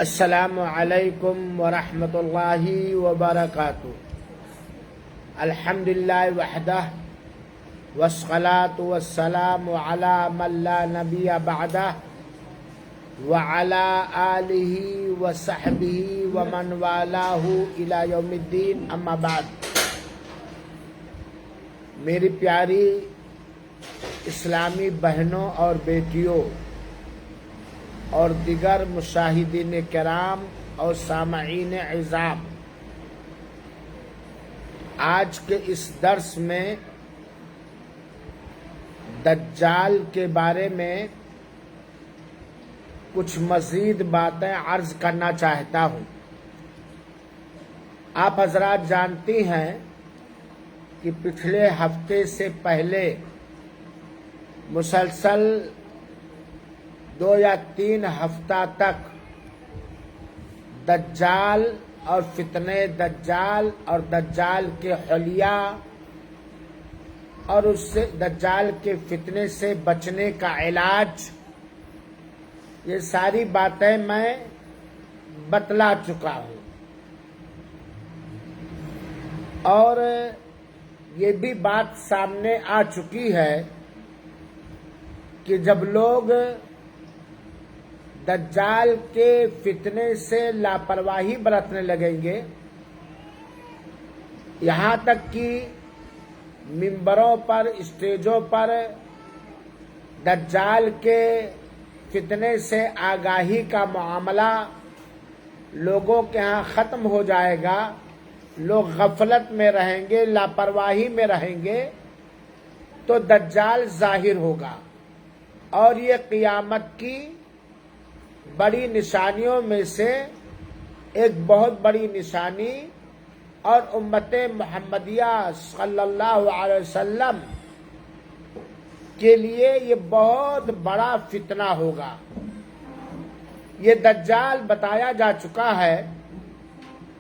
السلام علیکم ورحمۃ اللہ وبرکاتہ۔ الحمدللہ وحدہ والصلاة والسلام علی من لا نبی بعدہ وعلی آلہ وصحبہ ومن والاہ الی یوم الدین، اما بعد۔ میری پیاری اسلامی بہنوں اور بیٹیوں اور دیگر مشاہدین کرام اور سامعین عظام، آج کے اس درس میں دجال کے بارے میں کچھ مزید باتیں عرض کرنا چاہتا ہوں۔ آپ حضرات جانتی ہیں کہ پچھلے ہفتے سے پہلے مسلسل 2 یا 3 ہفتہ تک دجال اور فتنہ دجال اور دجال کے حلیہ اور اس سے دجال کے فتنے سے بچنے کا علاج، یہ ساری باتیں میں بتلا چکا ہوں، اور یہ بھی بات سامنے آ چکی ہے کہ جب لوگ دجال کے فتنے سے لاپرواہی برتنے لگیں گے، یہاں تک کہ ممبروں پر، اسٹیجوں پر دجال کے فتنے سے آگاہی کا معاملہ لوگوں کے ہاں ختم ہو جائے گا، لوگ غفلت میں رہیں گے، لاپرواہی میں رہیں گے، تو دجال ظاہر ہوگا، اور یہ قیامت کی بڑی نشانیوں میں سے ایک بہت بڑی نشانی، اور امت محمدیہ صلی اللہ علیہ وسلم کے لیے یہ بہت بڑا فتنہ ہوگا۔ یہ دجال بتایا جا چکا ہے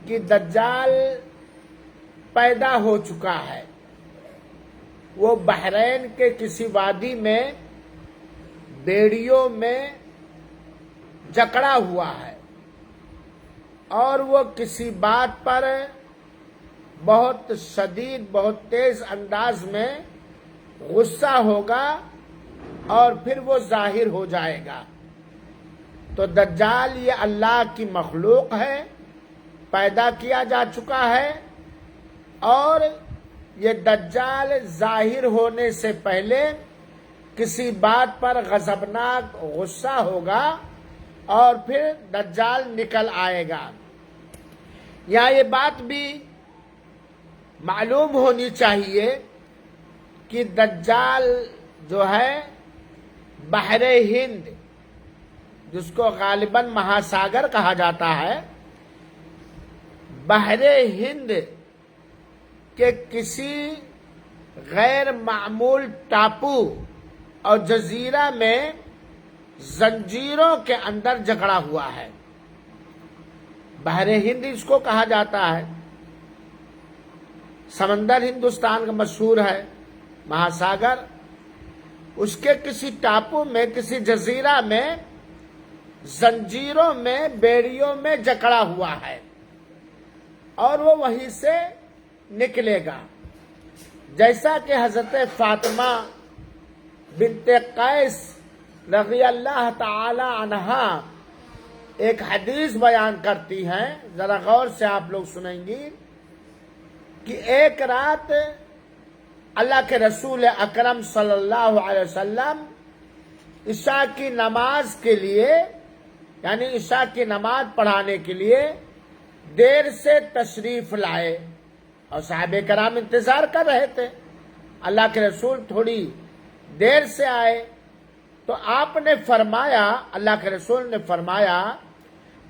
کہ دجال پیدا ہو چکا ہے، وہ بحرین کے کسی وادی میں بیڑیوں میں جکڑا ہوا ہے، اور وہ کسی بات پر بہت شدید، بہت تیز انداز میں غصہ ہوگا، اور پھر وہ ظاہر ہو جائے گا۔ تو دجال یہ اللہ کی مخلوق ہے، پیدا کیا جا چکا ہے، اور یہ دجال ظاہر ہونے سے پہلے کسی بات پر غضبناک غصہ ہوگا، اور پھر دجال نکل آئے گا۔ یہاں یہ بات بھی معلوم ہونی چاہیے کہ دجال جو ہے بحر ہند، جس کو غالباً مہاساگر کہا جاتا ہے، بحر ہند کے کسی غیر معمول ٹاپو اور جزیرہ میں زنجیروں کے اندر جکڑا ہوا ہے۔ بحر ہند اس کو کہا جاتا ہے، سمندر ہندوستان کا مشہور ہے، مہاساگر، اس کے کسی ٹاپو میں، کسی جزیرہ میں زنجیروں میں، بیڑیوں میں جکڑا ہوا ہے، اور وہ وہیں سے نکلے گا۔ جیسا کہ حضرت فاطمہ بنت قیس رضی اللہ تعالی عنہا ایک حدیث بیان کرتی ہیں، ذرا غور سے آپ لوگ سنیں گی، کہ ایک رات اللہ کے رسول اکرم صلی اللہ علیہ وسلم عشاء کی نماز کے لیے، یعنی عشاء کی نماز پڑھانے کے لیے دیر سے تشریف لائے، اور صحابہ کرام انتظار کر رہے تھے۔ اللہ کے رسول تھوڑی دیر سے آئے، تو آپ نے فرمایا، اللہ کے رسول نے فرمایا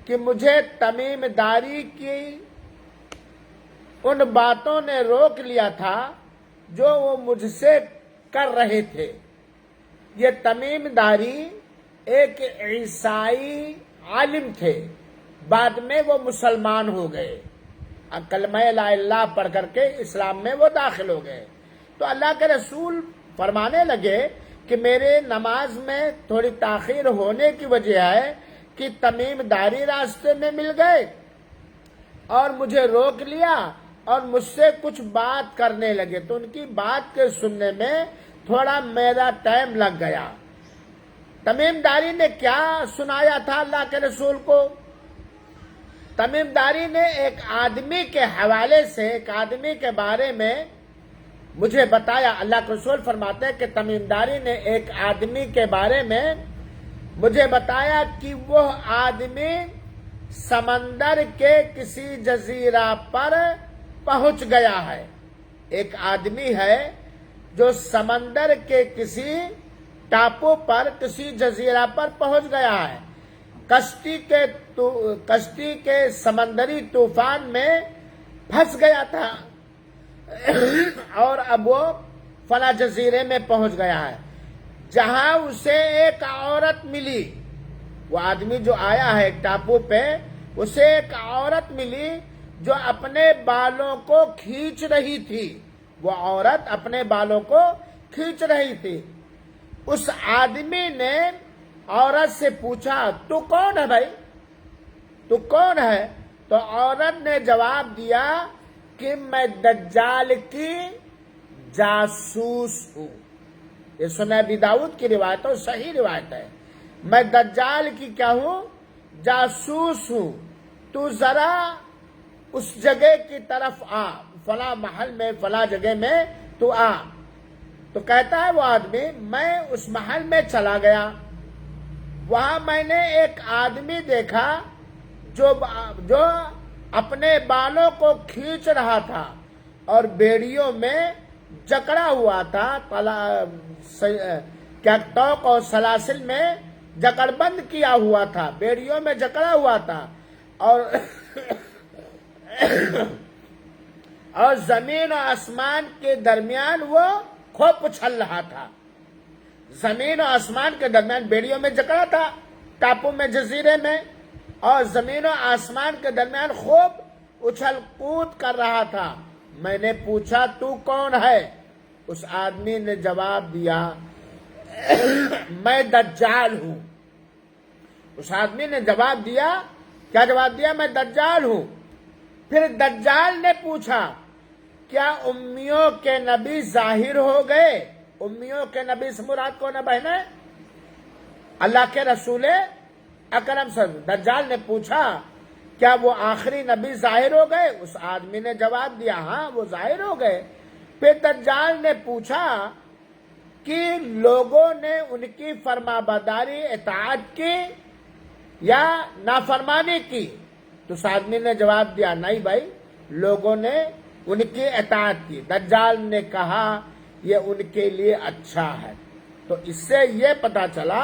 کہ مجھے تمیم داری کی ان باتوں نے روک لیا تھا جو وہ مجھ سے کر رہے تھے۔ یہ تمیم داری ایک عیسائی عالم تھے، بعد میں وہ مسلمان ہو گئے، کلمہ لا الہ الا اللہ پڑھ کر کے اسلام میں وہ داخل ہو گئے۔ تو اللہ کے رسول فرمانے لگے کہ میرے نماز میں تھوڑی تاخیر ہونے کی وجہ ہے کہ تمیم داری راستے میں مل گئے اور مجھے روک لیا اور مجھ سے کچھ بات کرنے لگے، تو ان کی بات کے سننے میں تھوڑا میرا ٹائم لگ گیا۔ تمیم داری نے کیا سنایا تھا اللہ کے رسول کو؟ تمیم داری نے ایک آدمی کے حوالے سے، ایک آدمی کے بارے میں مجھے بتایا۔ اللہ کے رسول فرماتے ہیں کہ تمیم داری نے ایک آدمی کے بارے میں مجھے بتایا کہ وہ آدمی سمندر کے کسی جزیرہ پر پہنچ گیا ہے۔ ایک آدمی ہے جو سمندر کے کسی ٹاپو پر، کسی جزیرہ پر پہنچ گیا ہے، کشتی کے سمندری طوفان میں پھنس گیا تھا اور اب وہ فلاں جزیرے میں پہنچ گیا ہے جہاں اسے ایک عورت ملی۔ وہ آدمی جو آیا ہے ایک ٹاپو پہ، اسے ایک عورت ملی جو اپنے بالوں کو کھینچ رہی تھی۔ وہ عورت اپنے بالوں کو کھینچ رہی تھی۔ اس آدمی نے عورت سے پوچھا، تو کون ہے بھائی؟ تو کون ہے؟ تو عورت نے جواب دیا کہ میں دجال کی جاسوس ہوں۔ یہ سنن ابی داؤد کی روایت ہے، صحیح روایت ہے۔ میں دجال کی کیا ہوں؟ جاسوس ہوں۔ تو ذرا اس جگہ کی طرف آ، فلاں محل میں، فلاں جگہ میں تو آ۔ تو کہتا ہے وہ آدمی، میں اس محل میں چلا گیا، وہاں میں نے ایک آدمی دیکھا جو اپنے بالوں کو کھینچ رہا تھا اور بیڑیوں میں جکڑا ہوا تھا، کیا توق اور سلاسل میں جکڑ بند کیا ہوا تھا، بیڑیوں میں جکڑا ہوا تھا، اور زمین و آسمان کے درمیان وہ خوب اچھل رہا تھا۔ زمین و آسمان کے درمیان بیڑیوں میں جکڑا تھا، ٹاپو میں، جزیرے میں، اور زمین و آسمان کے درمیان خوب اچھل کود کر رہا تھا۔ میں نے پوچھا، تو کون ہے؟ اس آدمی نے جواب دیا، میں دجال ہوں۔ اس آدمی نے جواب دیا، کیا جواب دیا؟ میں دجال ہوں۔ پھر دجال نے پوچھا، کیا امیوں کے نبی ظاہر ہو گئے؟ امیوں کے نبی سے مراد کون ہے بہنیں؟ اللہ کے رسول اکرم صلی اللہ علیہ وسلم۔ دجال نے پوچھا، کیا وہ آخری نبی ظاہر ہو گئے؟ اس آدمی نے جواب دیا، ہاں وہ ظاہر ہو گئے۔ پھر دجال نے پوچھا کہ لوگوں نے ان کی فرمانبرداری اطاعت کی یا نافرمانی کی؟ تو اس آدمی نے جواب دیا، نہیں بھائی، لوگوں نے ان کی اطاعت کی۔ دجال نے کہا، یہ ان کے لیے اچھا ہے۔ تو اس سے یہ پتا چلا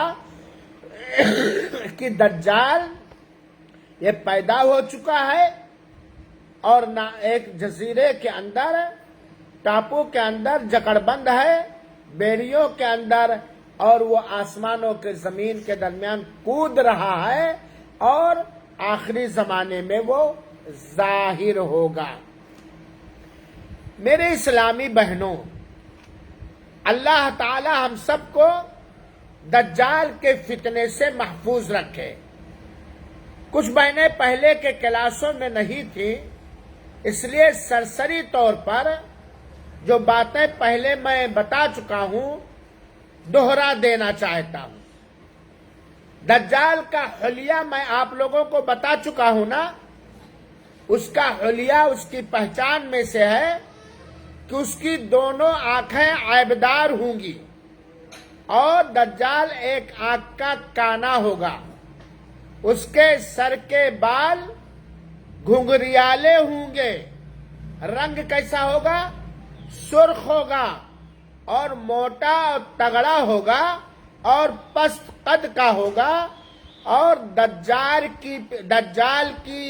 کہ دجال یہ پیدا ہو چکا ہے اور نہ ایک جزیرے کے اندر، ٹاپو کے اندر جکڑ بند ہے، بیڑیوں کے اندر، اور وہ آسمانوں کے زمین کے درمیان کود رہا ہے، اور آخری زمانے میں وہ ظاہر ہوگا۔ میرے اسلامی بہنوں، اللہ تعالی ہم سب کو دجال کے فتنے سے محفوظ رکھے۔ کچھ بہنیں پہلے کے کلاسوں میں نہیں تھیں، اس لیے سرسری طور پر جو باتیں پہلے میں بتا چکا ہوں دوہرا دینا چاہتا ہوں۔ دجال کا حلیہ میں آپ لوگوں کو بتا چکا ہوں نا۔ اس کا حلیہ، اس کی پہچان میں سے ہے کہ اس کی دونوں آنکھیں عیبدار ہوں گی، اور دجال ایک آنکھ کا کانا ہوگا، اس کے سر کے بال گھنگریالے ہوں گے، رنگ کیسا ہوگا؟ سرخ ہوگا، اور موٹا اور تگڑا ہوگا، اور پست قد کا ہوگا، اور دجال کی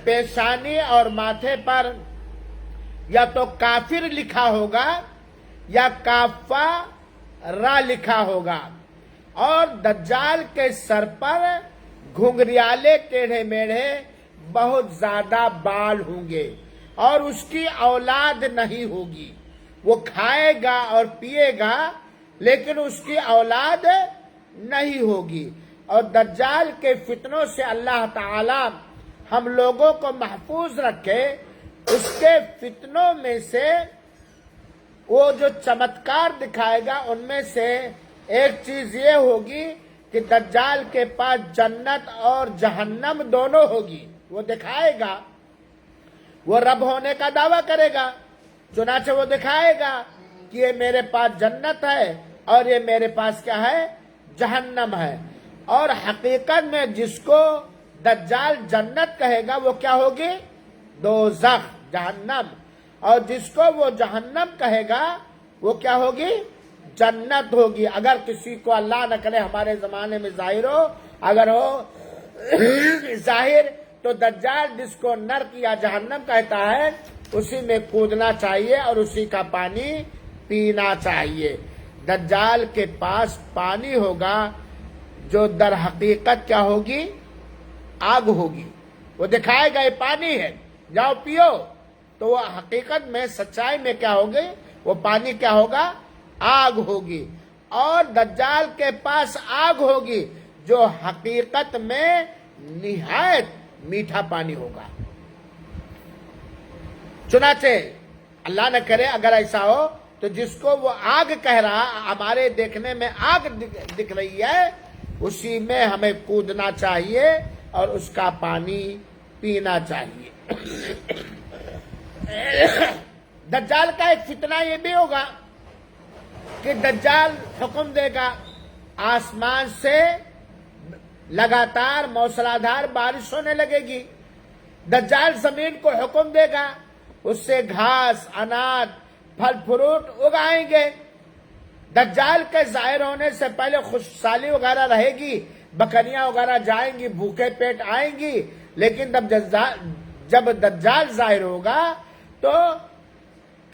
پیشانی اور ماتھے پر یا تو کافر لکھا ہوگا یا کافہ را لکھا ہوگا، اور دجال کے سر پر گھنگریالے ٹیڑھے میڑھے بہت زیادہ بال ہوں گے، اور اس کی اولاد نہیں ہوگی۔ وہ کھائے گا اور پیے گا، لیکن اس کی اولاد نہیں ہوگی۔ اور دجال کے فتنوں سے اللہ تعالی ہم لوگوں کو محفوظ رکھے۔ اس کے فتنوں میں سے وہ جو چمتکار دکھائے گا ان میں سے ایک چیز یہ ہوگی کہ دجال کے پاس جنت اور جہنم دونوں ہوگی۔ وہ دکھائے گا، وہ رب ہونے کا دعویٰ کرے گا، چنانچہ وہ دکھائے گا کہ یہ میرے پاس جنت ہے اور یہ میرے پاس کیا ہے؟ جہنم ہے۔ اور حقیقت میں جس کو دجال جنت کہے گا وہ کیا ہوگی؟ دوزخ، جہنم۔ اور جس کو وہ جہنم کہے گا وہ کیا ہوگی؟ جنت ہوگی۔ اگر کسی کو اللہ نہ کرے ہمارے زمانے میں ظاہر ہو، اگر ہو ظاہر، تو دجال جس کو نرک یا جہنم کہتا ہے اسی میں کودنا چاہیے اور اسی کا پانی پینا چاہیے۔ دجال کے پاس پانی ہوگا جو در حقیقت کیا ہوگی؟ آگ ہوگی۔ وہ دکھائے گا یہ پانی ہے، جاؤ پیو، تو وہ حقیقت میں سچائی میں کیا ہوگی؟ وہ پانی کیا ہوگا؟ آگ ہوگی۔ اور دجال کے پاس آگ ہوگی جو حقیقت میں نہایت میٹھا پانی ہوگا۔ چنانچہ اللہ نہ کرے اگر ایسا ہو تو جس کو وہ آگ کہہ رہا، ہمارے دیکھنے میں آگ دکھ رہی ہے، اسی میں ہمیں کودنا چاہیے اور اس کا پانی پینا چاہیے۔ دجال کا ایک فتنہ یہ بھی ہوگا کہ دجال حکم دے گا آسمان سے لگاتار موسلادھار بارش ہونے لگے گی۔ دجال زمین کو حکم دے گا اس سے گھاس، اناج، پھل فروٹ اگائیں گے۔ دجال کے ظاہر ہونے سے پہلے خوشحالی وغیرہ رہے گی، بکریاں وغیرہ جائیں گی، بھوکے پیٹ آئیں گی، لیکن جب دجال ظاہر ہوگا تو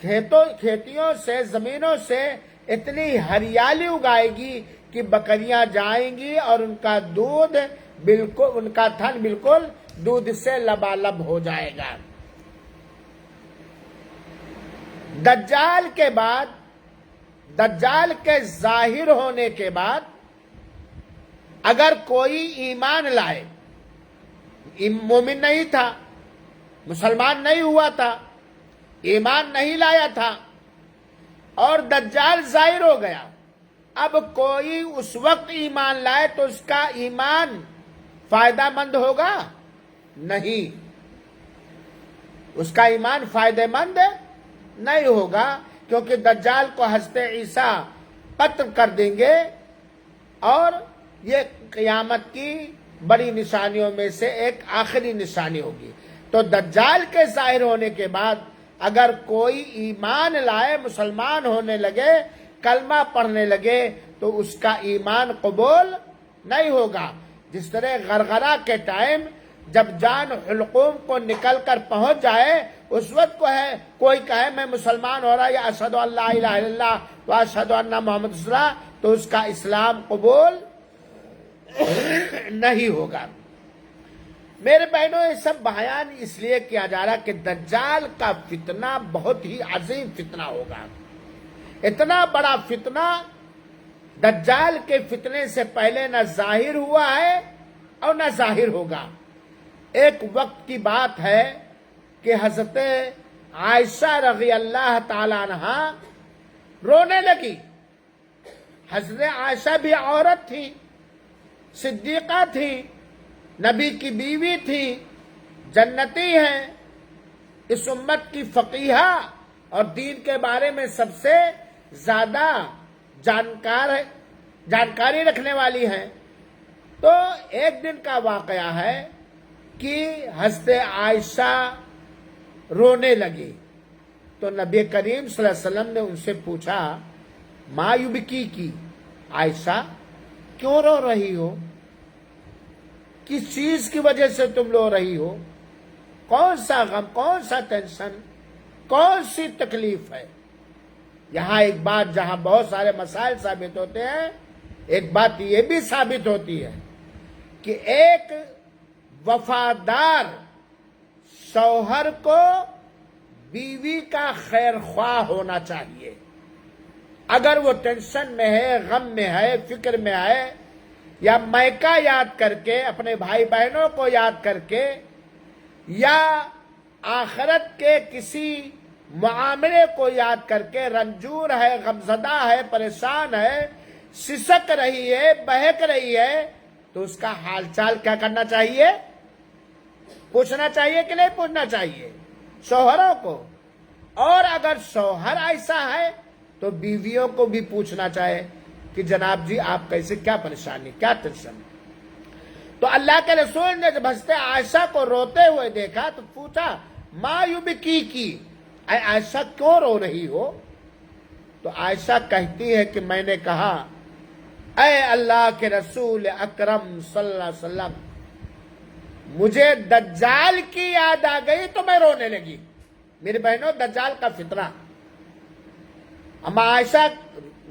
کھیتیوں سے، زمینوں سے اتنی ہریالی اگائے گی کہ بکریاں جائیں گی اور ان کا دودھ بالکل، ان کا تھن بالکل دودھ سے لبالب ہو جائے گا۔ دجال کے بعد، دجال کے ظاہر ہونے کے بعد اگر کوئی ایمان لائے، مومن نہیں تھا، مسلمان نہیں ہوا تھا، ایمان نہیں لایا تھا، اور دجال ظاہر ہو گیا، اب کوئی اس وقت ایمان لائے تو اس کا ایمان فائدہ مند ہوگا؟ نہیں، اس کا ایمان فائدہ مند نہیں ہوگا، کیونکہ دجال کو حضرت عیسیٰ قتل کر دیں گے، اور یہ قیامت کی بڑی نشانیوں میں سے ایک آخری نشانی ہوگی۔ تو دجال کے ظاہر ہونے کے بعد اگر کوئی ایمان لائے، مسلمان ہونے لگے، کلمہ پڑھنے لگے، تو اس کا ایمان قبول نہیں ہوگا۔ جس طرح غرغرہ کے ٹائم جب جان حلقوم کو نکل کر پہنچ جائے، اس وقت کو ہے کوئی کہے میں مسلمان ہو رہا یا اشہد ان لا الہ الا اللہ و اشہد ان محمد رسول اللہ، تو اس کا اسلام قبول نہیں ہوگا۔ میرے بہنوں، یہ سب بیان اس لیے کیا جا رہا کہ دجال کا فتنہ بہت ہی عظیم فتنہ ہوگا۔ اتنا بڑا فتنہ دجال کے فتنے سے پہلے نہ ظاہر ہوا ہے اور نہ ظاہر ہوگا۔ ایک وقت کی بات ہے کہ حضرت عائشہ رضی اللہ تعالی عنہا رونے لگی۔ حضرت عائشہ بھی عورت تھی، صدیقہ تھی، نبی کی بیوی تھی، جنتی ہیں، اس امت کی فقیہہ اور دین کے بارے میں سب سے زیادہ جانکاری رکھنے والی ہیں۔ تو ایک دن کا واقعہ ہے کہ حضرت عائشہ رونے لگی، تو نبی کریم صلی اللہ علیہ وسلم نے ان سے پوچھا، ما یبکی کی، عائشہ کیوں رو رہی ہو؟ کس چیز کی وجہ سے تم رو رہی ہو؟ کون سا غم، کون سا ٹینشن، کون سی تکلیف ہے؟ یہاں ایک بات جہاں بہت سارے مسائل ثابت ہوتے ہیں، ایک بات یہ بھی ثابت ہوتی ہے کہ ایک وفادار شوہر کو بیوی کا خیر خواہ ہونا چاہیے۔ اگر وہ ٹینشن میں ہے، غم میں ہے، فکر میں ہے، یا میکہ یاد کر کے، اپنے بھائی بہنوں کو یاد کر کے، یا آخرت کے کسی معاملے کو یاد کر کے رنجور ہے، غمزدہ ہے، پریشان ہے، سسک رہی ہے، بہک رہی ہے، تو اس کا حال چال کیا کرنا چاہیے؟ پوچھنا چاہیے کہ نہیں پوچھنا چاہیے شوہروں کو؟ اور اگر شوہر ایسا ہے تو بیویوں کو بھی پوچھنا چاہے کہ جناب جی آپ کیسے، کیا پریشانی، کیا ٹینشن؟ تو اللہ کے رسول نے جب حضرت عائشہ کو روتے ہوئے دیکھا تو پوچھا ما یبکی کی، اے عائشہ کیوں رو رہی ہو؟ تو عائشہ کہتی ہے کہ میں نے کہا اے اللہ کے رسول اکرم صلی اللہ علیہ وسلم، مجھے دجال کی یاد آ گئی تو میں رونے لگی۔ میری بہنوں، دجال کا فتنہ، اما عائشہ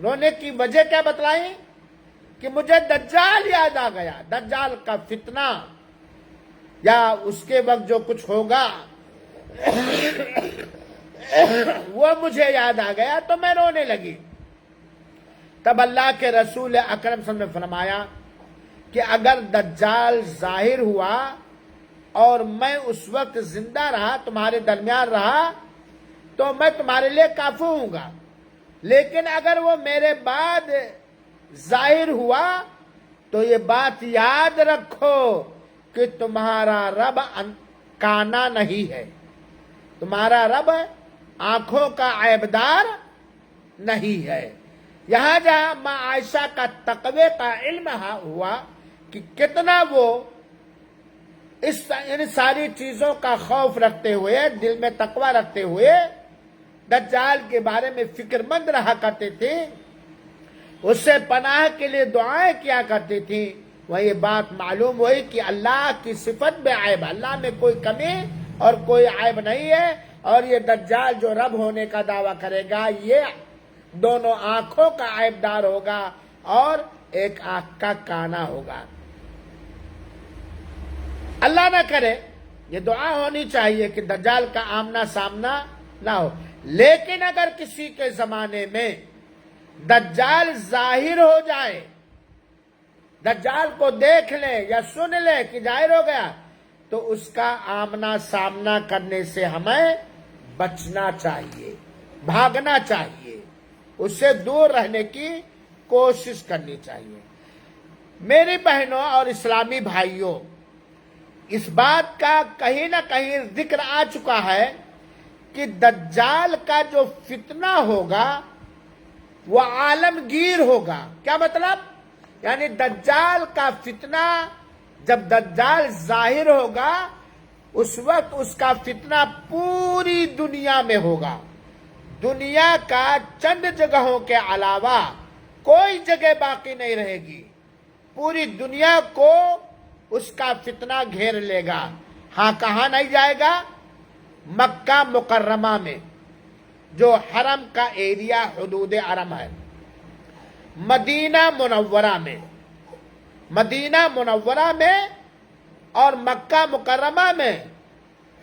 رونے کی وجہ کیا بتلائی؟ کہ مجھے دجال یاد آ گیا، دجال کا فتنہ یا اس کے وقت جو کچھ ہوگا وہ مجھے یاد آ گیا تو میں رونے لگی۔ تب اللہ کے رسول اکرم صلی اللہ علیہ وسلم نے فرمایا کہ اگر دجال ظاہر ہوا اور میں اس وقت زندہ رہا، تمہارے درمیان رہا، تو میں تمہارے لیے کافی ہوں گا، لیکن اگر وہ میرے بعد ظاہر ہوا تو یہ بات یاد رکھو کہ تمہارا رب کانا نہیں ہے، تمہارا رب آنکھوں کا عیبدار نہیں ہے۔ یہاں جہاں ماں عائشہ کا تقوی کا علم ہوا کہ کتنا وہ ان ساری چیزوں کا خوف رکھتے ہوئے، دل میں تقوی رکھتے ہوئے دجال کے بارے میں فکر مند رہا کرتے تھے، اس سے پناہ کے لیے دعائیں کیا کرتی تھی، وہ یہ بات معلوم ہوئی کہ اللہ کی صفت بے عیب، اللہ میں کوئی کمی اور کوئی عیب نہیں ہے، اور یہ دجال جو رب ہونے کا دعویٰ کرے گا یہ دونوں آنکھوں کا عیب دار ہوگا اور ایک آنکھ کا کانا ہوگا۔ اللہ نہ کرے، یہ دعا ہونی چاہیے کہ دجال کا آمنا سامنا نہ ہو، لیکن اگر کسی کے زمانے میں دجال ظاہر ہو جائے، دجال کو دیکھ لے یا سن لے کہ ظاہر ہو گیا، تو اس کا آمنا سامنا کرنے سے ہمیں بچنا چاہیے، بھاگنا چاہیے، اس سے دور رہنے کی کوشش کرنی چاہیے۔ میری بہنوں اور اسلامی بھائیوں، اس بات کا کہیں نہ کہیں ذکر آ چکا ہے کہ دجال کا جو فتنہ ہوگا وہ عالمگیر ہوگا۔ کیا مطلب؟ یعنی دجال کا فتنہ جب دجال ظاہر ہوگا اس وقت اس کا فتنہ پوری دنیا میں ہوگا، دنیا کا چند جگہوں کے علاوہ کوئی جگہ باقی نہیں رہے گی، پوری دنیا کو اس کا فتنہ گھیر لے گا۔ ہاں، کہاں نہیں جائے گا؟ مکہ مکرمہ میں جو حرم کا ایریا حدود حرم ہے، مدینہ منورہ میں، مدینہ منورہ میں اور مکہ مکرمہ میں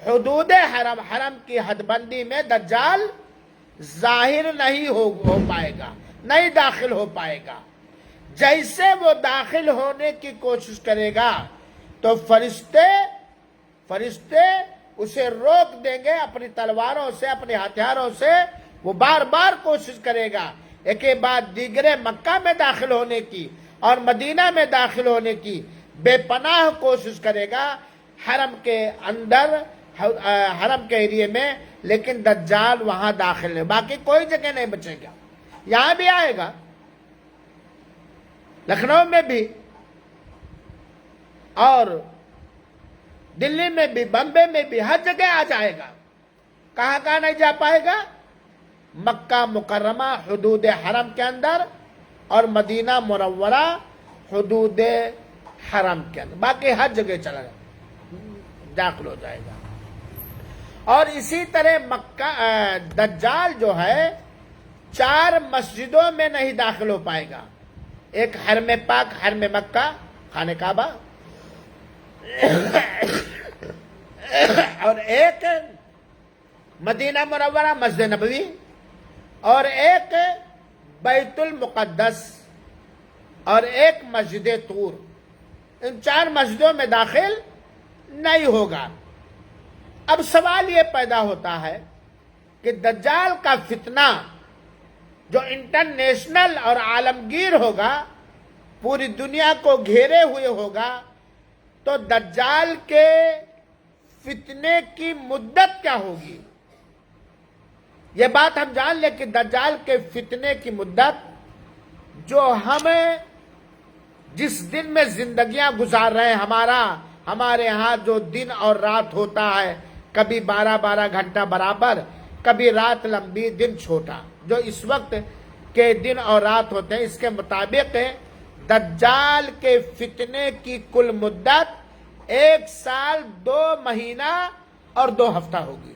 حدود حرم، حرم کی حد بندی میں دجال ظاہر نہیں ہو پائے گا، نہیں داخل ہو پائے گا۔ جیسے وہ داخل ہونے کی کوشش کرے گا تو فرشتے اسے روک دیں گے اپنی تلواروں سے، اپنے ہتھیاروں سے۔ وہ بار بار کوشش کرے گا ایک کے بعد دیگرے مکہ میں داخل ہونے کی اور مدینہ میں داخل ہونے کی بے پناہ کوشش کرے گا حرم کے اندر، حرم کے ایریے میں، لیکن دجال وہاں داخل نہیں، باقی کوئی جگہ نہیں بچے گا۔ یہاں بھی آئے گا، لکھنؤ میں بھی اور دلی میں بھی، بمبے میں بھی، ہر جگہ آ جائے گا۔ کہاں کہاں نہیں جا پائے گا؟ مکہ مکرمہ حدود حرم کے اندر اور مدینہ منورہ حدود حرم کے اندر، باقی ہر جگہ چلا داخل ہو جائے گا۔ اور اسی طرح مکہ دجال جو ہے 4 مسجدوں میں نہیں داخل ہو پائے گا، ایک حرم پاک، حرم مکہ، خانہ کعبہ، اور ایک مدینہ منورہ مسجد نبوی، اور ایک بیت المقدس اور ایک مسجد طور، ان 4 مسجدوں میں داخل نہیں ہوگا۔ اب سوال یہ پیدا ہوتا ہے کہ دجال کا فتنہ جو انٹرنیشنل اور عالمگیر ہوگا، پوری دنیا کو گھیرے ہوئے ہوگا، تو دجال کے فتنے کی مدت کیا ہوگی؟ یہ بات ہم جان لیں کہ دجال کے فتنے کی مدت جو ہمیں جس دن میں زندگیاں گزار رہے ہیں، ہمارے ہاں جو دن اور رات ہوتا ہے، کبھی 12 گھنٹہ برابر، کبھی رات لمبی دن چھوٹا، جو اس وقت کے دن اور رات ہوتے ہیں، اس کے مطابق دجال کے فتنے کی کل مدت 1 سال 2 مہینہ اور 2 ہفتہ ہوگی،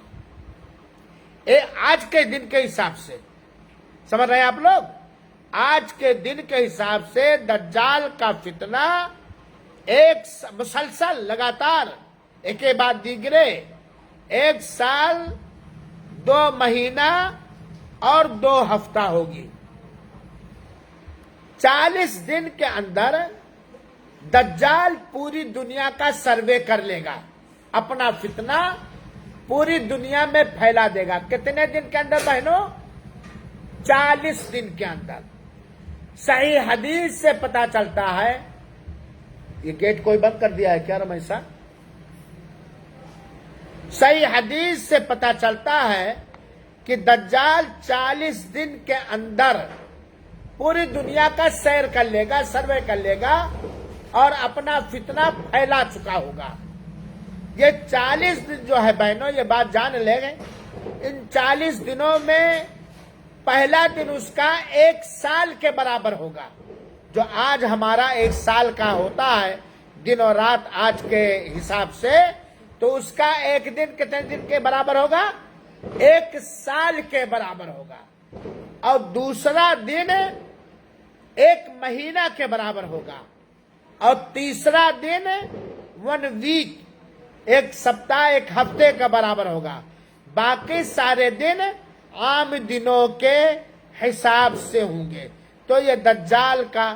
آج کے دن کے حساب سے۔ سمجھ رہے ہیں آپ لوگ؟ آج کے دن کے حساب سے دجال کا فتنہ ایک مسلسل لگاتار ایک کے بعد دیگرے 1 سال 2 مہینہ اور 2 ہفتہ ہوگی۔ 40 دن کے اندر دجال پوری دنیا کا سروے کر لے گا، اپنا فتنہ پوری دنیا میں پھیلا دے گا۔ کتنے دن کے اندر بہنوں؟ 40 دن کے اندر۔ صحیح حدیث سے پتا چلتا ہے، یہ گیٹ کوئی بند کر دیا ہے کیا رمئی صاحب؟ صحیح حدیث سے پتا چلتا ہے کہ دجال 40 دن کے اندر پوری دنیا کا سیر کر لے گا، سروے کر لے گا اور اپنا فتنہ پھیلا چکا ہوگا۔ یہ 40 دن جو ہے بہنوں، یہ بات جان لے گئے، ان 40 دنوں میں پہلا دن اس کا 1 سال کے برابر ہوگا۔ جو آج ہمارا 1 سال کا ہوتا ہے دن اور رات آج کے حساب سے، تو اس کا ایک دن کتنے دن کے برابر ہوگا؟ 1 سال کے برابر ہوگا۔ اور دوسرا دن 1 مہینہ کے برابر ہوگا، اور تیسرا دن 1 ویک، 1 سپتاہ 1 ہفتے کا برابر ہوگا۔ باقی سارے دن عام دنوں کے حساب سے ہوں گے۔ تو یہ دجال کا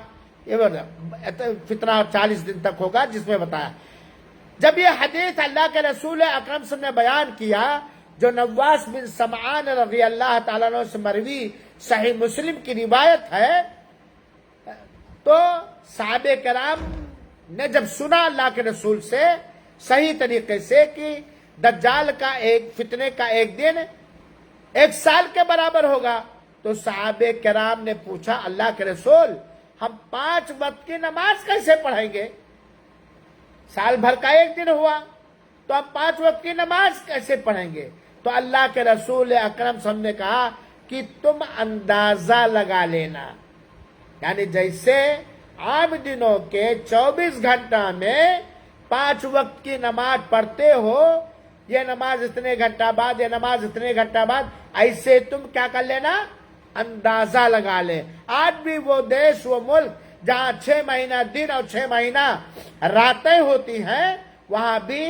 فتنہ 40 دن تک ہوگا، جس میں بتایا۔ جب یہ حدیث اللہ کے رسول اکرم صلی اللہ علیہ وسلم نے بیان کیا، جو نواس بن سمعان رضی اللہ تعالیٰ عنہ سے مروی صحیح مسلم کی روایت ہے، تو صحابہ کرام نے جب سنا اللہ کے رسول سے صحیح طریقے سے کہ دجال کا فتنے کا ایک دن 1 سال کے برابر ہوگا، تو صحابہ کرام نے پوچھا اللہ کے رسول، ہم 5 وقت کی نماز کیسے پڑھیں گے؟ سال بھر کا 1 دن ہوا تو ہم 5 وقت کی نماز کیسے پڑھیں گے؟ تو اللہ کے رسول اکرم صلی اللہ علیہ وسلم نے کہا کہ تم اندازہ لگا لینا، یعنی جیسے عام دنوں کے 24 گھنٹہ میں 5 وقت کی نماز پڑھتے ہو، یہ نماز اتنے گھنٹہ بعد، یہ نماز اتنے گھنٹہ بعد، ایسے تم کیا کر لینا؟ اندازہ لگا لے۔ آج بھی وہ دیش، وہ ملک جہاں 6 مہینہ دن اور 6 مہینہ راتیں ہوتی ہیں، وہاں بھی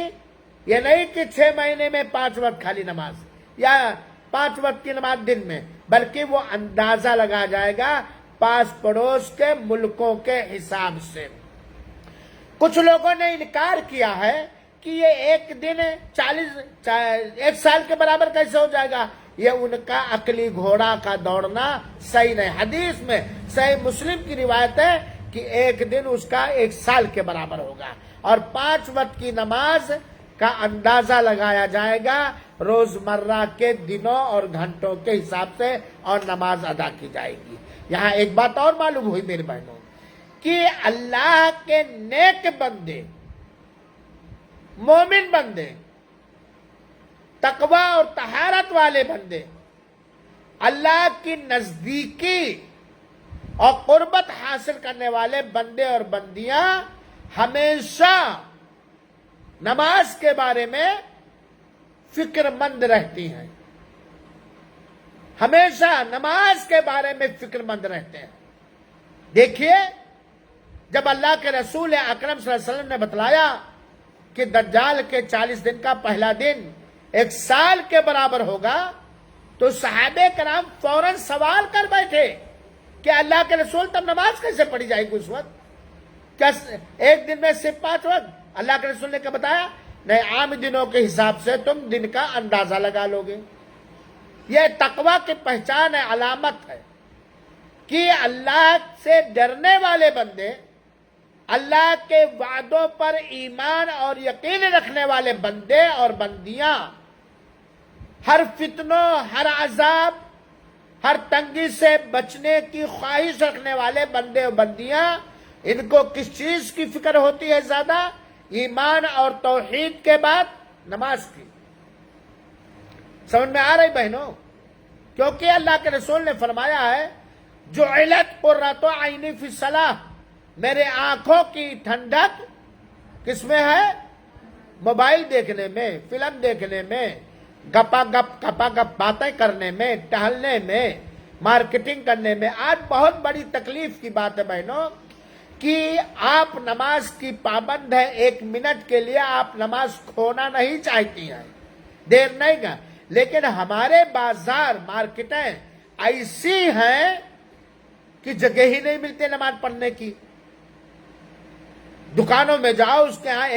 یہ نہیں کہ 6 مہینے میں 5 وقت خالی نماز یا 5 وقت کی نماز دن میں، بلکہ وہ اندازہ لگا جائے گا پاس پڑوس کے ملکوں کے حساب سے۔ کچھ لوگوں نے انکار کیا ہے کہ یہ ایک دن 1 سال کے برابر کیسے ہو جائے گا؟ یہ ان کا عقلی گھوڑا کا دوڑنا صحیح نہیں۔ حدیث میں صحیح مسلم کی روایت ہے کہ ایک دن اس کا 1 سال کے برابر ہوگا، اور 5 وقت کی نماز کا اندازہ لگایا جائے گا روزمرہ کے دنوں اور گھنٹوں کے حساب سے، اور نماز ادا کی جائے گی۔ یہاں ایک بات اور معلوم ہوئی میرے بہنوں، کہ اللہ کے نیک بندے، مومن بندے، تقوی اور طہارت والے بندے، اللہ کی نزدیکی اور قربت حاصل کرنے والے بندے اور بندیاں ہمیشہ نماز کے بارے میں فکر مند رہتی ہیں، ہمیشہ نماز کے بارے میں فکر مند رہتے ہیں۔ دیکھیے، جب اللہ کے رسول اکرم صلی اللہ علیہ وسلم نے بتلایا کہ دجال کے 40 دن کا پہلا دن 1 سال کے برابر ہوگا، تو صحابہ کرام فوراً سوال کر بیٹھے کہ اللہ کے رسول تب نماز کیسے پڑھی جائے گی اس وقت؟ کیا ایک دن میں صرف 5 وقت؟ اللہ کے رسول نے کیا بتایا؟ نہیں، عام دنوں کے حساب سے تم دن کا اندازہ لگا لو گے۔ یہ تقویٰ کی پہچان ہے، علامت ہے کہ اللہ سے ڈرنے والے بندے، اللہ کے وعدوں پر ایمان اور یقین رکھنے والے بندے اور بندیاں، ہر فتنوں، ہر عذاب، ہر تنگی سے بچنے کی خواہش رکھنے والے بندے اور بندیاں، ان کو کس چیز کی فکر ہوتی ہے زیادہ؟ ایمان اور توحید کے بعد نماز کی۔ سمجھ میں آ رہی بہنوں؟ کیونکہ اللہ کے رسول نے فرمایا ہے جعلت قرۃ عینی فی الصلاۃ، میرے آنکھوں کی ٹھنڈک کس میں ہے؟ موبائل دیکھنے میں، فلم دیکھنے میں، گپا گپ باتیں کرنے میں، ٹہلنے میں، مارکیٹنگ کرنے میں۔ آج بہت بڑی تکلیف کی بات ہے بہنوں کہ آپ نماز کی پابند ہے، 1 منٹ کے لیے آپ نماز کھونا نہیں چاہتی ہیں، دیر نہیں گا، لیکن ہمارے بازار مارکیٹیں ایسی ہیں کہ جگہ ہی نہیں ملتی نماز پڑھنے کی۔ دکانوں میں جاؤ، اس کے ہاں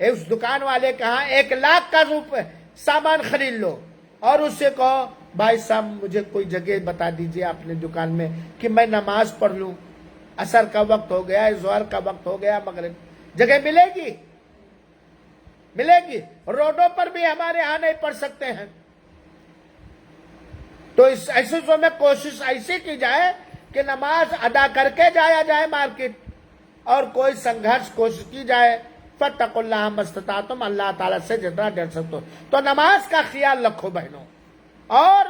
اس دکان والے کے ہاں 1 لاکھ کا سامان خرید لو اور اس سے کہو بھائی صاحب مجھے کوئی جگہ بتا دیجئے اپنے دکان میں کہ میں نماز پڑھ لوں، عصر کا وقت ہو گیا، ظہر کا وقت ہو گیا، مغرب، جگہ ملے گی؟ ملے گی؟ روڈوں پر بھی ہمارے ہاں نہیں پڑھ سکتے ہیں۔ تو اس ایسے میں کوشش ایسی کی جائے کہ نماز ادا کر کے جایا جائے مارکیٹ، اور کوئی سنگھرش کوشش کی جائے۔ فاتقوا اللہ ما استطعتم، اللہ تعالیٰ سے جتنا ڈر سکتے ہو۔ تو نماز کا خیال رکھو بہنوں، اور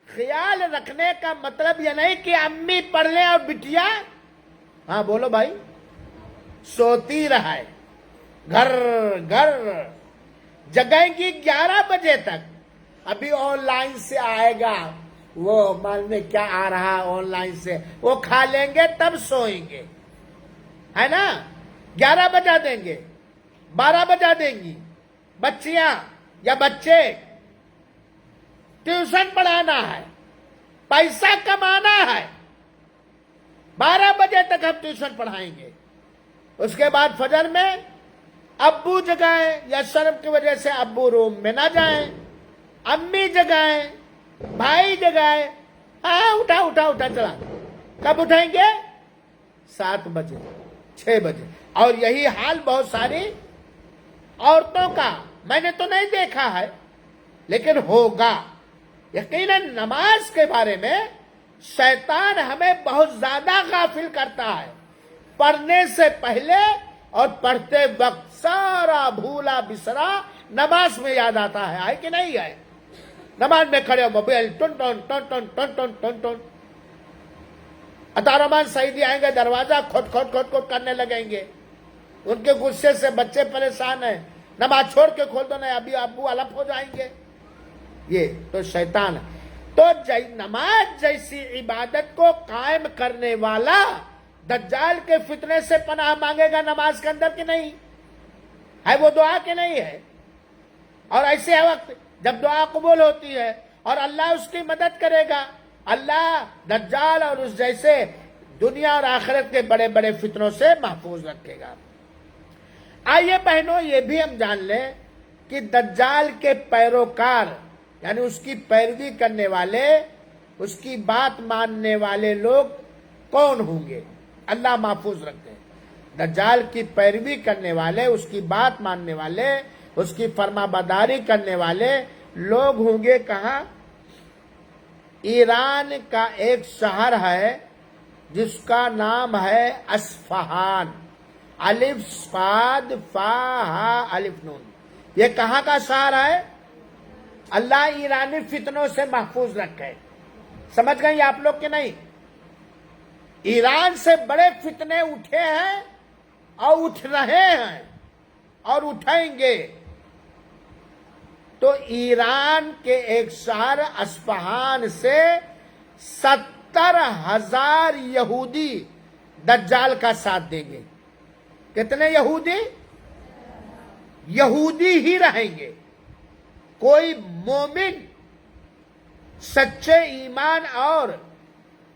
خیال رکھنے کا مطلب یہ نہیں کہ امی پڑھ لیں اور بٹیا، ہاں بولو بھائی، سوتی رہے، گھر گھر جگائیں گی 11 بجے تک۔ ابھی آن لائن سے آئے گا، وہ مان میں کیا آ رہا آن لائن سے، وہ کھا لیں گے تب سوئیں گے، ہے نا؟ 11 بجا دیں گے، 12 بجا دیں گی بچیاں یا بچے۔ ٹیوشن پڑھانا ہے، پیسہ کمانا ہے، 12 بجے تک ہم ٹیوشن پڑھائیں گے۔ اس کے بعد فجر میں ابو جگائیں، یا شرم کی وجہ سے ابو روم میں نہ جائیں، امی جگائیں، بھائی جگائیں، ہاں اٹھا اٹھا اٹھا چلا۔ کب اٹھائیں گے؟ 7 بجے، 6 بجے۔ اور یہی حال بہت ساری عورتوں کا، میں نے تو نہیں دیکھا ہے لیکن ہوگا یقیناً۔ نماز کے بارے میں شیطان ہمیں بہت زیادہ غافل کرتا ہے۔ پڑھنے سے پہلے اور پڑھتے وقت سارا بھولا بسرا نماز میں یاد آتا ہے کہ نہیں ہے؟ نماز میں کھڑے ہو، موبائل ٹن ٹن ٹن ٹن ٹن ٹن ٹن ٹن، عطا رحمان سعیدی آئیں گے، دروازہ کھوٹ کھوٹ کھوٹ کھوٹ کرنے لگیں گے۔ ان کے غصے سے بچے پریشان ہیں، نماز چھوڑ کے کھول دو، نہیں ابھی ابو الپ ہو جائیں گے۔ یہ تو شیطان ہے۔ تو نماز جیسی عبادت کو قائم کرنے والا دجال کے فتنے سے پناہ مانگے گا نماز کے اندر کہ نہیں ہے؟ وہ دعا کہ نہیں ہے؟ اور ایسے وقت جب دعا قبول ہوتی ہے اور اللہ اس کی مدد کرے گا، اللہ دجال اور اس جیسے دنیا اور آخرت کے بڑے بڑے فتنوں سے محفوظ رکھے گا۔ آئیے بہنوں یہ بھی ہم جان لیں کہ دجال کے پیروکار، یعنی اس کی پیروی کرنے والے، اس کی بات ماننے والے لوگ کون ہوں گے؟ اللہ محفوظ رکھتے ہیں۔ دجال کی پیروی کرنے والے، اس کی بات ماننے والے، اس کی فرما برداری کرنے والے لوگ ہوں گے کہاں؟ ایران کا ایک شہر ہے جس کا نام ہے اصفہان، الف صاد فا ہا الف نون۔ یہ کہاں کا شہر ہے؟ اللہ ایرانی فتنوں سے محفوظ رکھے۔ سمجھ گئیں آپ لوگ کہ نہیں؟ ایران سے بڑے فتنے اٹھے ہیں اور اٹھ رہے ہیں اور اٹھیں گے۔ تو ایران کے ایک شہر اصفہان سے 70,000 یہودی دجال کا ساتھ دیں گے۔ کتنے یہودی؟ یہودی ہی رہیں گے، کوئی مومن سچے ایمان اور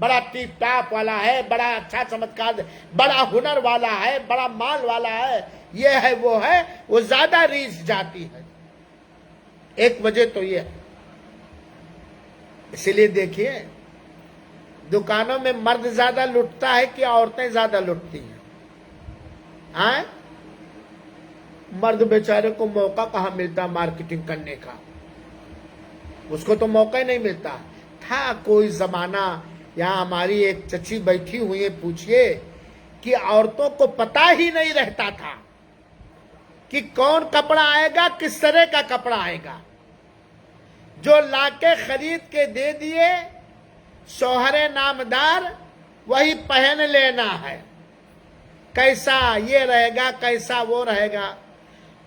بڑا ٹیپ ٹاپ والا ہے، بڑا اچھا چمتکار، بڑا ہنر والا ہے، بڑا مال والا ہے، یہ ہے وہ ہے، وہ زیادہ ریچھ جاتی ہے۔ ایک وجہ تو یہ ہے۔ اسی لیے دیکھیے دکانوں میں مرد زیادہ لٹتا ہے کہ عورتیں زیادہ لٹتی ہیں؟ ہاں، مرد بیچارے کو موقع کہاں ملتا مارکیٹنگ کرنے کا، اس کو تو موقع ہی نہیں ملتا تھا۔ کوئی زمانہ، یہاں ہماری ایک چچی بیٹھی ہوئی ہے، پوچھئے کہ عورتوں کو پتہ ہی نہیں رہتا تھا کہ کون کپڑا آئے گا، کس طرح کا کپڑا آئے گا، جو لا کے خرید کے دے دیے شوہر نامدار وہی پہن لینا ہے، کیسا یہ رہے گا، کیسا وہ رہے گا۔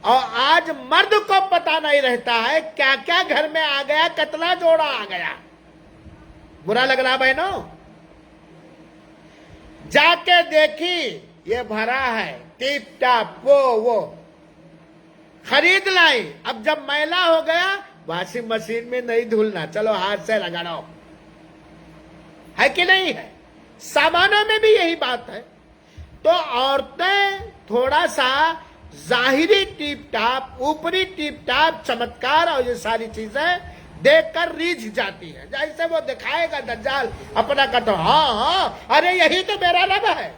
اور آج مرد کو پتہ نہیں رہتا ہے کیا کیا گھر میں آ گیا، کتنا جوڑا آ گیا۔ برا لگ رہا بہنوں؟ جا کے دیکھی یہ بھرا ہے ٹیپ ٹاپ، وہ خرید لائی، اب جب میلا ہو گیا واشنگ مشین میں نہیں دھلنا، چلو ہاتھ سے رگڑو، ہے کہ نہیں ہے؟ سامانوں میں بھی یہی بات ہے۔ تو عورتیں تھوڑا سا ظاہری ٹیپ ٹاپ، اوپری ٹیپ ٹاپ، چمتکار اور یہ ساری چیزیں دیکھ کر ریجھ جاتی ہے۔ جیسے وہ دکھائے گا دجال اپنا کا تو ہاں ارے یہی تو میرا رب ہے۔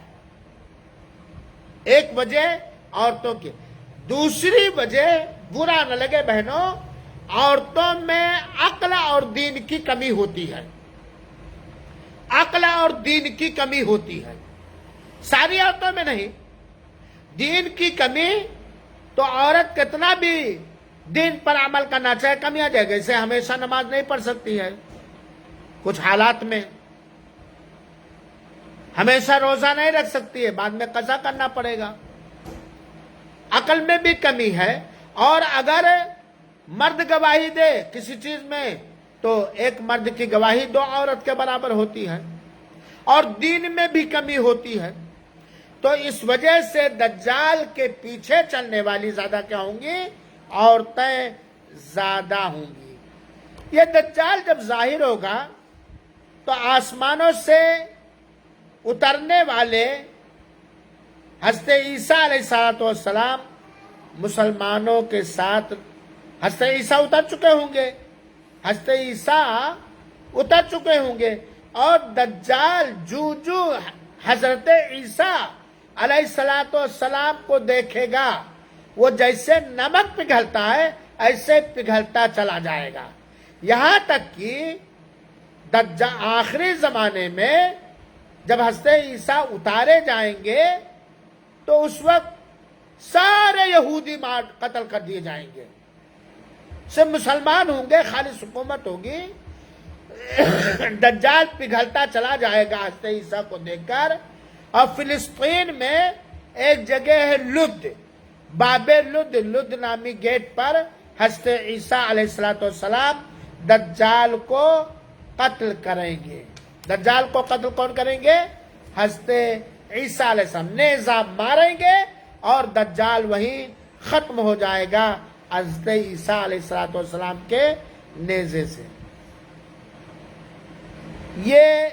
ایک وجہ عورتوں کی۔ دوسری وجہ، برا نہ لگے بہنوں، عورتوں میں عقل اور دین کی کمی ہوتی ہے۔ عقل اور دین کی کمی ہوتی ہے، ساری عورتوں میں نہیں۔ دین کی کمی تو عورت کتنا بھی دین پر عمل کرنا چاہے کمی آ جائے گا۔ اسے ہمیشہ نماز نہیں پڑھ سکتی ہے، کچھ حالات میں ہمیشہ روزہ نہیں رکھ سکتی ہے، بعد میں قضا کرنا پڑے گا۔ عقل میں بھی کمی ہے، اور اگر مرد گواہی دے کسی چیز میں تو ایک مرد کی گواہی 2 عورت کے برابر ہوتی ہے، اور دین میں بھی کمی ہوتی ہے۔ تو اس وجہ سے دجال کے پیچھے چلنے والی زیادہ کیا ہوں گی؟ عورتیں زیادہ ہوں گی۔ یہ دجال جب ظاہر ہوگا تو آسمانوں سے اترنے والے حضرت عیسیٰ علیہ السلام مسلمانوں کے ساتھ، حضرت عیسیٰ اتر چکے ہوں گے، حضرت عیسیٰ اتر چکے ہوں گے، اور دجال جو حضرت عیسیٰ علیہ السلام کو دیکھے گا، وہ جیسے نمک پگھلتا ہے ایسے پگھلتا چلا جائے گا، یہاں تک کہ آخری زمانے میں جب حضرت عیسیٰ اتارے جائیں گے تو اس وقت سارے یہودی قتل کر دیے جائیں گے، سب مسلمان ہوں گے، خالص حکومت ہوگی۔ دجال پگھلتا چلا جائے گا حضرت عیسیٰ کو دیکھ کر۔ اور فلسطین میں ایک جگہ ہے لد، باب لد نامی گیٹ پر حضرت عیسیٰ علیہ السلام دجال کو قتل کریں گے۔ دجال کو قتل کون کریں گے؟ حضرت عیسیٰ علیہ السلام نیزہ ماریں گے، اور دجال وہیں ختم ہو جائے گا حضرت عیسیٰ علیہ السلام کے نیزے سے۔ یہ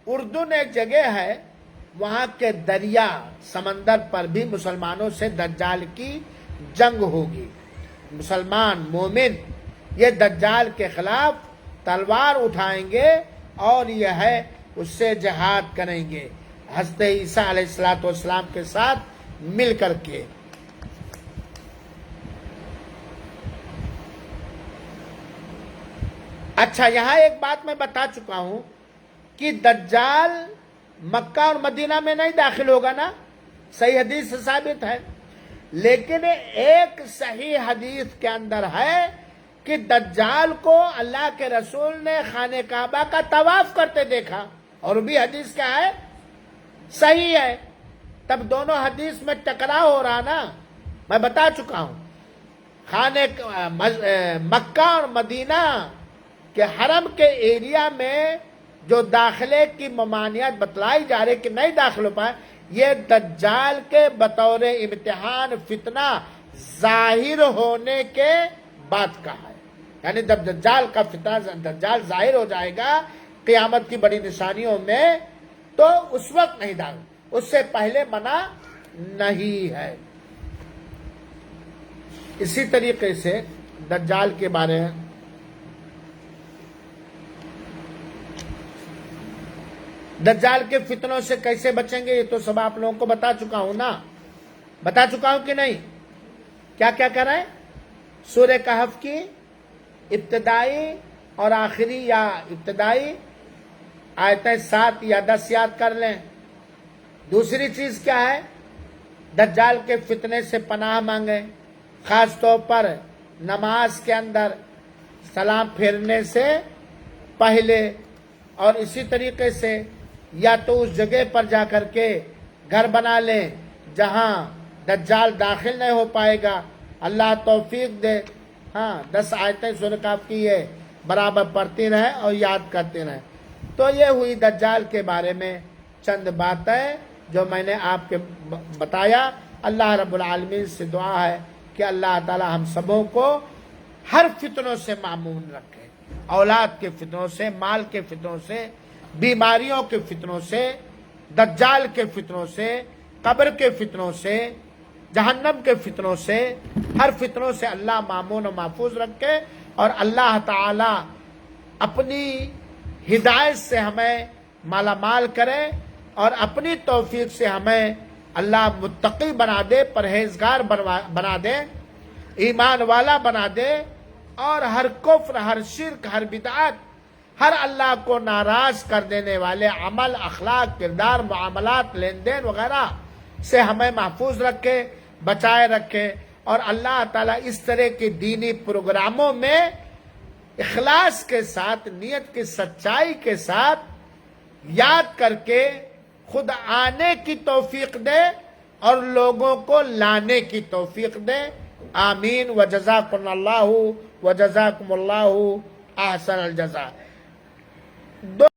اردن ایک جگہ ہے، وہاں کے دریا سمندر پر بھی مسلمانوں سے دجال کی جنگ ہوگی۔ مسلمان مومن یہ دجال کے خلاف تلوار اٹھائیں گے، اور یہ ہے اس سے جہاد کریں گے حضرت عیسیٰ علیہ السلام کے ساتھ مل کر کے۔ اچھا، یہاں ایک بات میں بتا چکا ہوں کہ دجال مکہ اور مدینہ میں نہیں داخل ہوگا نا، صحیح حدیث سے ثابت ہے، لیکن ایک صحیح حدیث کے اندر ہے کہ دجال کو اللہ کے رسول نے خانہ کعبہ کا طواف کرتے دیکھا، اور بھی حدیث کیا ہے؟ صحیح ہے۔ تب دونوں حدیث میں ٹکراؤ ہو رہا نا، میں بتا چکا ہوں۔ مکہ اور مدینہ کے حرم کے ایریا میں جو داخلے کی ممانعت بتلائی جا رہی کہ نہیں داخل ہو پائے، یہ دجال کے بطور امتحان فتنہ ظاہر ہونے کے بعد کا ہے۔ یعنی جب دجال کا فتنہ دجال ظاہر ہو جائے گا، قیامت کی بڑی نشانیوں میں، تو اس وقت نہیں ڈال، اس سے پہلے منع نہیں ہے۔ اسی طریقے سے دجال کے بارے میں دجال کے فتنوں سے کیسے بچیں گے، یہ تو سب آپ لوگوں کو بتا چکا ہوں نا، بتا چکا ہوں کہ نہیں؟ کیا کیا کر رہے ہیں؟ سورہ کہف کی ابتدائی اور آخری یا ابتدائی آیتیں 7 یا 10 یاد کر لیں۔ دوسری چیز کیا ہے؟ دجال کے فتنے سے پناہ مانگیں، خاص طور پر نماز کے اندر سلام پھیرنے سے پہلے، اور اسی طریقے سے یا تو اس جگہ پر جا کر کے گھر بنا لیں جہاں دجال داخل نہیں ہو پائے گا، اللہ توفیق دے۔ 10 آیتیں سورہ کہف کی ہے، برابر پڑھتی رہیں اور یاد کرتے رہیں۔ تو یہ ہوئی دجال کے بارے میں چند باتیں جو میں نے آپ کے بتایا۔ اللہ رب العالمین سے دعا ہے کہ اللہ تعالی ہم سبوں کو ہر فتنوں سے معمون رکھے، اولاد کے فتنوں سے، مال کے فتنوں سے، بیماریوں کے فتنوں سے، دجال کے فتنوں سے، قبر کے فتنوں سے، جہنم کے فتنوں سے، ہر فتنوں سے اللہ معمون و محفوظ رکھے، اور اللہ تعالی اپنی ہدایت سے ہمیں مالا مال کرے، اور اپنی توفیق سے ہمیں اللہ متقی بنا دے، پرہیزگار بنا دے، ایمان والا بنا دے، اور ہر کفر، ہر شرک، ہر بدعت، ہر اللہ کو ناراض کر دینے والے عمل، اخلاق، کردار، معاملات، لین دین وغیرہ سے ہمیں محفوظ رکھے، بچائے رکھے، اور اللہ تعالیٰ اس طرح کے دینی پروگراموں میں اخلاص کے ساتھ، نیت کی سچائی کے ساتھ یاد کر کے خود آنے کی توفیق دے اور لوگوں کو لانے کی توفیق دے۔ آمین وجزاکم اللہ وجزاکم اللہ احسن الجزاء۔